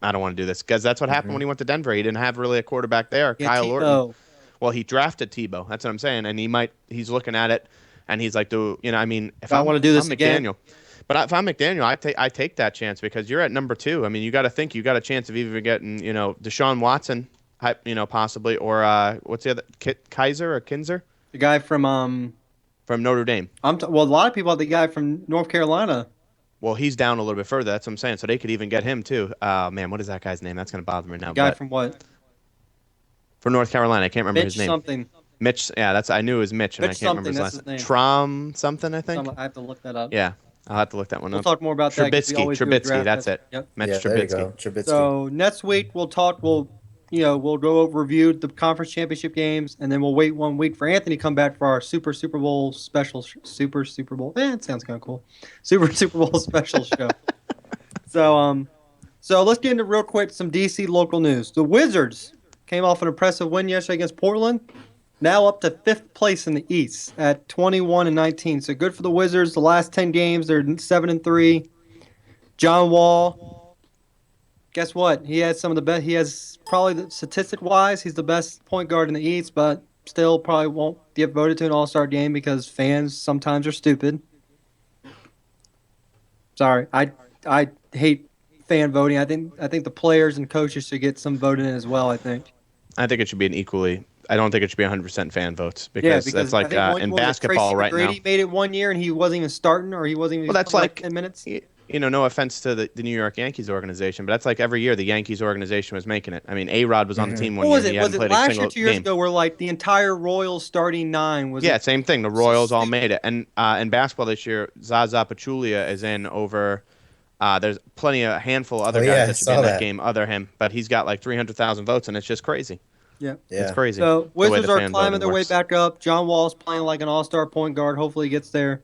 I don't want to do this because that's what happened when he went to Denver. He didn't have really a quarterback there. Yeah, Kyle Orton. Tebow. Well, he drafted Tebow. That's what I'm saying. And he's looking at it and he's like, if I wanna do this I'm again. McDaniel. But if I'm McDaniel, I take that chance because you're at number 2. I mean, you got to think you got a chance of even getting, Deshaun Watson, possibly, or what's the other, Kaiser or Kinzer The guy from Notre Dame. a lot of people have the guy from North Carolina. Well, he's down a little bit further. That's what I'm saying. So they could even get him too. Man, what is that guy's name? That's going to bother me now. The guy But from what? for North Carolina, I can't remember Mitch his name. something. Mitch. Yeah, I knew it was Mitch, and Mitch I can't remember his something, last that's name. his name. Trom something, I think. I have to look that up. Yeah, I'll have to look that one We'll up. talk more about that. 'cause we always do a Trubisky. draft That's test. it. Yep. Mitch Yeah, there you Trubisky. go. Trubisky. So next week we'll go over review the conference championship games, and then we'll wait 1 week for Anthony to come back for our Super Bowl special. Super Bowl. It sounds kind of cool. Super Bowl special show. So let's get into real quick some DC local news. The Wizards came off an impressive win yesterday against Portland. Now up to 5th place in the East at 21-19. So good for the Wizards. The last 10 games, they're 7-3. John Wall, guess what? He has some of the best. He has probably, statistic-wise, he's the best point guard in the East, but still probably won't get voted to an All-Star game because fans sometimes are stupid. Sorry, I hate fan voting. I think the players and coaches should get some voting in as well. I think. I think it should be an equally. I don't think it should be 100% fan votes Yeah, because that's like I think in what was it, basketball Tracy right now. McGrady made it 1 year and he wasn't even starting, or he wasn't even. Well, that's playing like 10 minutes. No offense to the New York Yankees organization, but that's like every year the Yankees organization was making it. I mean, A-Rod was on the team one What was year. it? He Was hadn't it played a last year, single 2 years game. ago, where like the entire Royals starting 9 was? Yeah, it? same thing. The Royals all made it. And in basketball this year, Zaza Pachulia is in over. There's a handful of other guys yeah, I that should be saw in that that. game other him, but he's got like 300,000 votes, and it's just crazy. Yeah. Yeah. It's crazy. So the way Wizards the are fan climbing voting their way works. back up. John Wall's playing like an all-star point guard. Hopefully he gets there.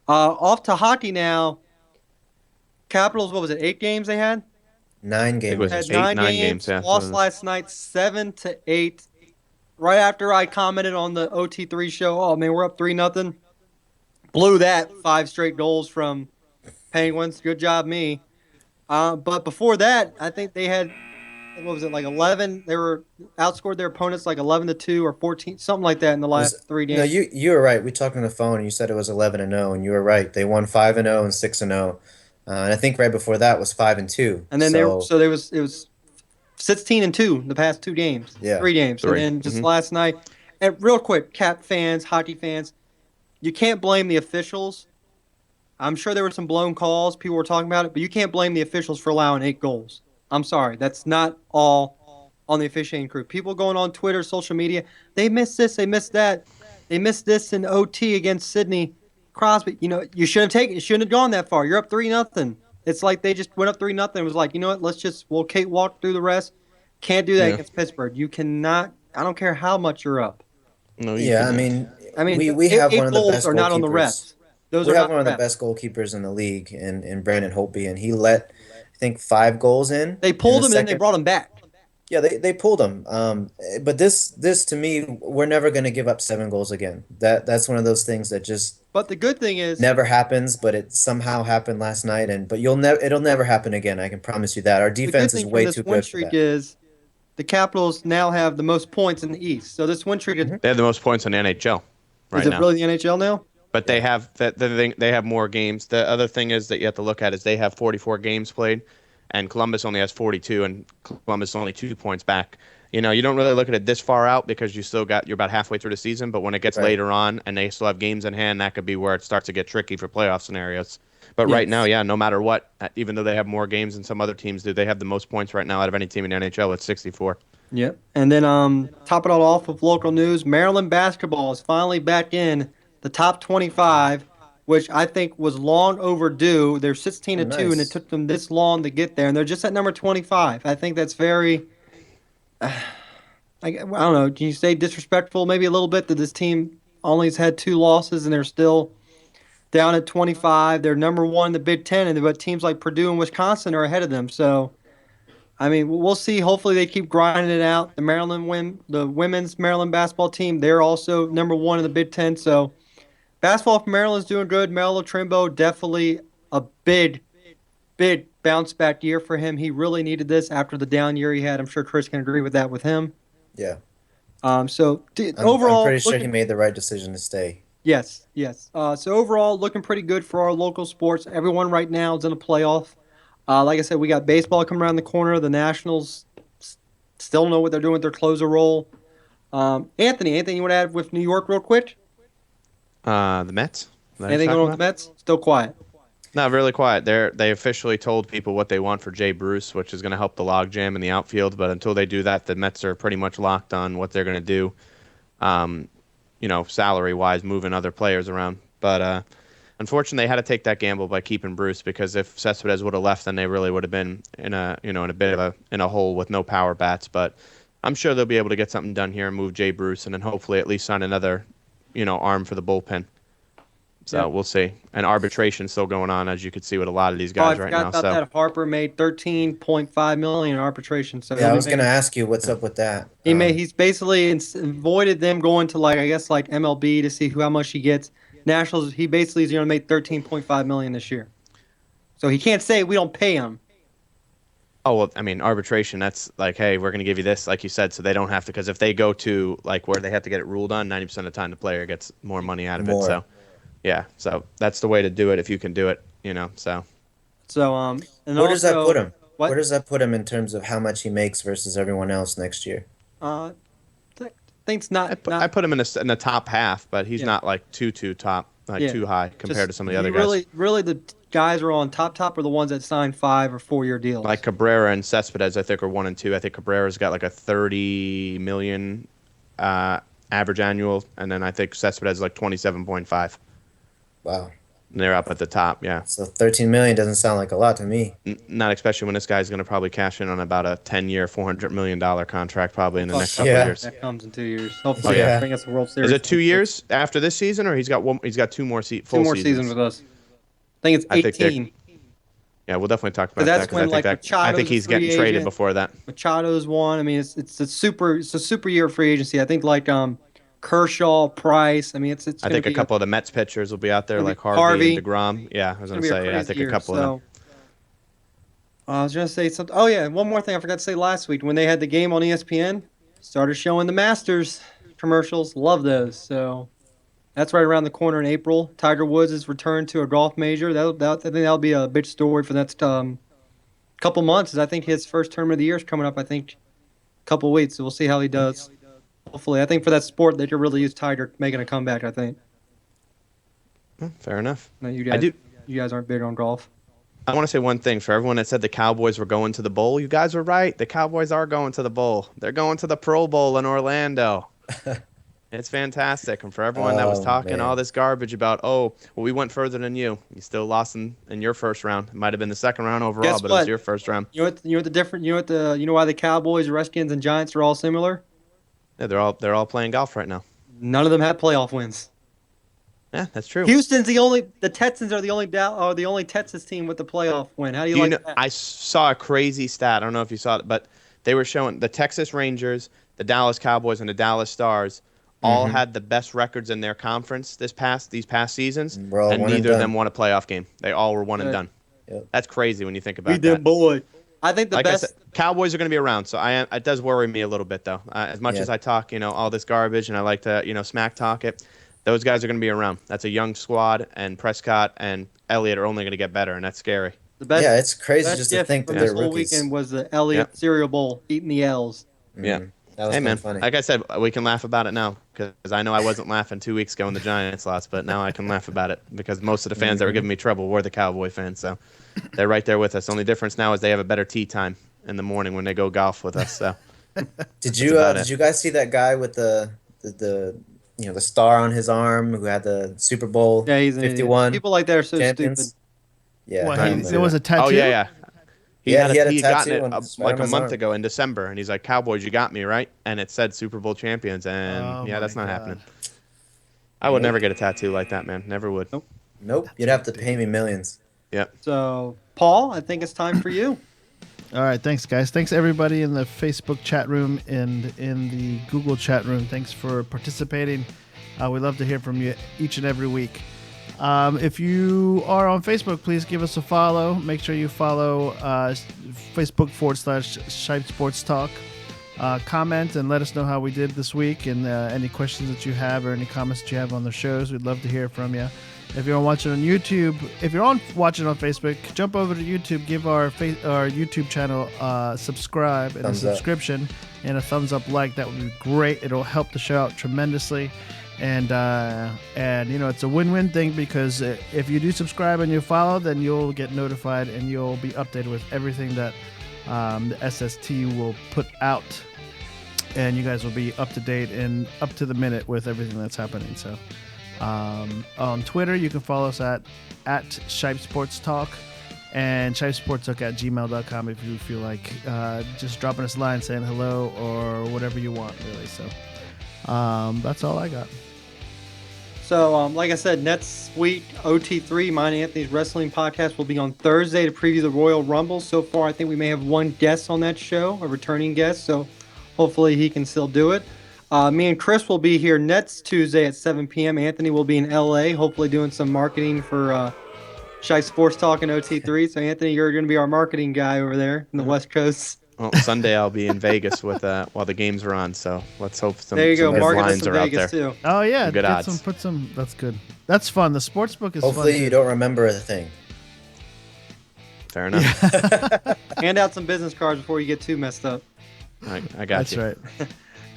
Off to hockey now. Capitals, what was it? 8 games they had? 9 games. was Had eight, 9 nine games. games, yeah. Lost last night 7-8. Right after I commented on the OT3 show, oh man, we're up 3-0. Blew that 5 straight goals from Penguins. Good job, me. But before that, I think they had, what was it, like 11? They were outscored their opponents like 11-2 or 14, something like that in the last 3 games. No, you were right. We talked on the phone, and you said it was 11-0, and you were right. They won 5-0 and 6-0, and I think right before that was 5-2. And then so, it was 16-2 the past 2 games, Yeah. 3 games, Three. and then just last night. And real quick, Cap fans, hockey fans, you can't blame the officials. I'm sure there were some blown calls. People were talking about it, but you can't blame the officials for allowing 8 goals. I'm sorry, that's not all on the officiating crew. People going on Twitter, social media, they missed this, they missed that, they missed this in OT against Sidney Crosby. You shouldn't have gone that far. You're up 3-0. It's like they just went up 3-0 and was like, you know what? We'll walk through the rest. Can't do that against Pittsburgh. You cannot. I don't care how much you're up. No, you yeah, cannot. I mean, we have 8 one of the goals best are not on the goalkeepers. refs. Those We are have not one of the refs. best goalkeepers in the league, in Brandon Holtby, and he let, I think, 5 goals in. They pulled in the him and then they second- brought him back. Yeah, they pulled him. But this to me, we're never going to give up 7 goals again. That's one of those things that just But the good thing is, never happens. But it somehow happened last night, but it'll never happen again. I can promise you that. Our the good defense is thing way from this too win good for streak that. is the Capitals now have the most points in the East. So this win streak is They have the most points in the NHL. right Is it now. really the NHL now? But they have they have more games. The other thing is that you have to look at is they have 44 games played, and Columbus only has 42, and Columbus is only 2 points back. You know, you don't really look at it this far out because you're about halfway through the season. But when it gets Right. later on and they still have games in hand, that could be where it starts to get tricky for playoff scenarios. But right Yes. now, yeah, no matter what, even though they have more games than some other teams do, they have the most points right now out of any team in the NHL. It's 64. Yep. And then top it all off with local news, Maryland basketball is finally back in the top 25, which I think was long overdue. They're 16-2, and it Nice. took them this long to get there, and they're just at number 25. I think that's very, I don't know. Can you say disrespectful maybe a little bit that this team only has had 2 losses and they're still down at 25. They're number 1 in the Big Ten, but teams like Purdue and Wisconsin are ahead of them. So, I mean, we'll see. Hopefully, they keep grinding it out. The women's Maryland basketball team, they're also number 1 in the Big Ten. So, basketball for Maryland's doing good. Melo Trimbo, definitely a big bounce back year for him. He really needed this after the down year he had. I'm sure Chris can agree with that with him. Yeah. So I'm overall, pretty sure he made the right decision to stay. yes. So overall, looking pretty good for our local sports. Everyone right now is in a playoff. Like I said, we got baseball coming around the corner. The Nationals still know what they're doing with their closer role. Anthony, anything you want to add with New York real quick? The Mets. Anything going on with the Mets? Still quiet. Not really quiet. They officially told people what they want for Jay Bruce, which is going to help the logjam in the outfield. But until they do that, the Mets are pretty much locked on what they're going to do, salary-wise, moving other players around. But unfortunately, they had to take that gamble by keeping Bruce because if Cespedes would have left, then they really would have been in a bit of a hole with no power bats. But I'm sure they'll be able to get something done here and move Jay Bruce, and then hopefully at least sign another, arm for the bullpen. So we'll see. And arbitration's still going on, as you can see with a lot of these guys I right forgot now. about So that. Harper made $13.5 million in arbitration. So Yeah, I was gonna ask you what's up with that. he's basically avoided them going to like MLB to see how much he gets. Nationals, he basically is going to make $13.5 million this year. So he can't say we don't pay him. Oh, well, I mean, arbitration, that's like, hey, we're going to give you this, like you said, so they don't have to, because if they go to, like, where they have to get it ruled on, 90% of the time the player gets more money out of it. So, yeah, so that's the way to do it if you can do it, so. So, and Where does that put him? What? Where does that put him in terms of how much he makes versus everyone else next year? Think's not. I put him in the top half, but he's not, like, too top, too high compared to some of the other guys. Really, the guys are on top are the ones that sign 5 or 4 year deals. Like Cabrera and Cespedes, I think, are 1 and 2. I think Cabrera's got like a $30 million average annual, and then I think Cespedes is like 27.5. Wow. And they're up at the top, yeah. So 13 million doesn't sound like a lot to me. Not especially when this guy's going to probably cash in on about a 10-year, $400 million contract probably in the next couple of years. That comes in 2 years. Hopefully, yeah. bring us a World Series. Is it 2 years after this season, or he's got 2 more full 2 more seasons? seasons with us. I think it's I think 18. Yeah, we'll definitely talk about That's that when, because I think he's getting traded before that. Machado's one. I mean, it's a super year of free agency. I think like Kershaw, Price. I mean, it's. I think a couple of the Mets pitchers will be out there, like Harvey. Harvey and DeGrom. Yeah, I was going to say, I think a couple of them. I was going to say something. Oh, yeah, one more thing I forgot to say last week. When they had the game on ESPN, started showing the Masters commercials. Love those. So that's right around the corner in April. Tiger Woods has returned to a golf major. I think that'll be a big story for the next couple months. I think his first tournament of the year is coming up, a couple weeks. So we'll see how he does. Hopefully. I think for that sport, they could really use Tiger making a comeback, I think. Fair enough. No, you guys aren't big on golf. I want to say one thing for everyone that said the Cowboys were going to the bowl. You guys were right. The Cowboys are going to the bowl. They're going to the Pro Bowl in Orlando. It's fantastic. And for everyone that was talking all this garbage about, we went further than you. You still lost in your first round. It might have been the second round overall, Guess but what? it was your first round. You know what the different? You know why the Cowboys, Redskins, and Giants are all similar? Yeah, they're all playing golf right now. None of them have playoff wins. Yeah, that's true. The Texans are the only Texas team with the playoff win. How do you like that? I saw a crazy stat. I don't know if you saw it, but they were showing the Texas Rangers, the Dallas Cowboys, and the Dallas Stars all had the best records in their conference these past seasons, and neither of them won a playoff game. They all were one and done. Yep. That's crazy when you think about that. We did, boy. I think the best. I said, Cowboys are going to be around, so it does worry me a little bit, though. As much as I talk, all this garbage, and I like to, smack talk it. those guys are going to be around. That's a young squad, and Prescott and Elliott are only going to get better, and that's scary. The best, Yeah, it's crazy best just to gift think that from they're this whole rookies. weekend was the Elliott cereal bowl eating the L's. Yeah. That was Hey, man. funny. Like I said, we can laugh about it now because I know I wasn't laughing 2 weeks ago when the Giants lost, but now I can laugh about it because most of the fans that were giving me trouble were the Cowboy fans. So they're right there with us. The only difference now is they have a better tea time in the morning when they go golf with us. So Did you guys see that guy with the the star on his arm who had the Super Bowl Yeah, he's an idiot. 51 People like that are so champions? stupid. Yeah, What, I he- didn't see there was that. a tattoo? oh yeah. He Yeah, had he had a he gotten tattoo it on like his a month arm. ago in December, and he's like, "Cowboys, you got me right," and it said Super Bowl champions, and Oh yeah, that's my not God. happening. I would never get a tattoo like that, man. Never would. Nope, you'd have to pay me millions. Yep. So, Paul, I think it's time for you. All right, thanks, guys. Thanks, everybody in the Facebook chat room and in the Google chat room. Thanks for participating. We love to hear from you each and every week. If you are on Facebook, please give us a follow. Make sure you follow Facebook.com/Shipe Sports Talk. Comment and let us know how we did this week and any questions that you have or any comments that you have on the shows. We'd love to hear from you. If you're watching on YouTube, if you're watching on Facebook, jump over to YouTube, give our YouTube channel subscribe and Thumbs a up. subscription and a thumbs up like. That would be great. It'll help the show out tremendously. And it's a win-win thing because if you do subscribe and you follow, then you'll get notified and you'll be updated with everything that the SST will put out, and you guys will be up to date and up to the minute with everything that's happening. So on Twitter, you can follow us at Shipe Sports Talk and shipesportstalk@gmail.com if you feel like just dropping us a line saying hello or whatever you want, really. So that's all I got. So, like I said, next week, OT3, mine and Anthony's Wrestling Podcast, will be on Thursday to preview the Royal Rumble. So far, I think we may have one guest on that show, a returning guest, so hopefully he can still do it. Me and Chris will be here next Tuesday at 7 p.m. Anthony will be in LA, hopefully doing some marketing for Shy Sports Talk and OT3. So, Anthony, you're going to be our marketing guy over there in the West Coast. Well, Sunday I'll be in Vegas with while the games are on, so let's hope some, There you go, some marketing lines in are out Vegas, there. too. Oh yeah, Good odds. Put some. That's good. That's fun. The sports book is Hopefully fun. you don't remember a thing. Fair enough. Hand out some business cards before you get too messed up. I got That's you. right.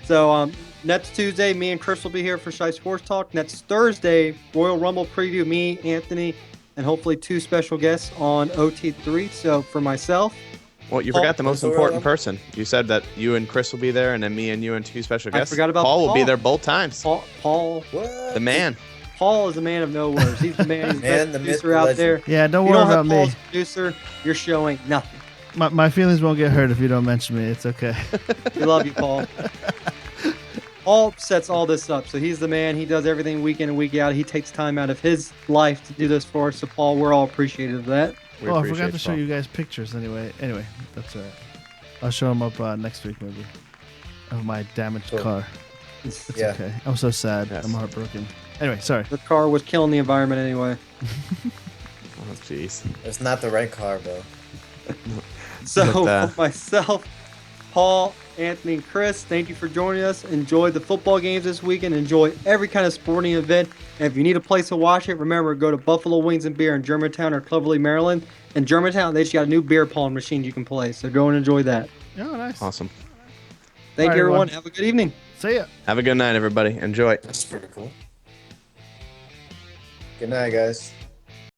So next Tuesday, me and Chris will be here for Shy Sports Talk. Next Thursday, Royal Rumble preview, me, Anthony, and hopefully two special guests on OT3. So for myself, Well, you Paul, forgot the most what's the important Royal person. You said that you and Chris will be there, and then me and you and two special I guests. forgot about Paul will be Paul. there both times. Paul What? The man. Paul is a man of no words. He's the man. He's the Man, best the myth, producer the out legend. there. Yeah, don't If you worry don't have about me. Paul as producer, your show ain't nothing. My feelings won't get hurt if you don't mention me. It's okay. We love you, Paul. Paul sets all this up, so he's the man. He does everything week in and week out. He takes time out of his life to do this for us. So, Paul, we're all appreciative of that. We Oh, I appreciate forgot to show Paul. you guys pictures anyway. Anyway, that's all right. I'll show them up next week maybe of my damaged Cool. car. It's Yeah. okay. I'm so sad. Yes. I'm heartbroken. Anyway, sorry. The car was killing the environment anyway. Oh, jeez. It's not the right car, bro. So, But, for myself, Paul, Anthony, and Chris, thank you for joining us. Enjoy the football games this weekend. Enjoy every kind of sporting event. And if you need a place to watch it, remember, go to Buffalo Wings and Beer in Germantown or Cloverly, Maryland. In Germantown, they just got a new beer pong machine you can play. So go and enjoy that. Oh, nice. Awesome. Thank All you, right, everyone. everyone. Have a good evening. See ya. Have a good night, everybody. Enjoy. That's pretty cool. Good night, guys.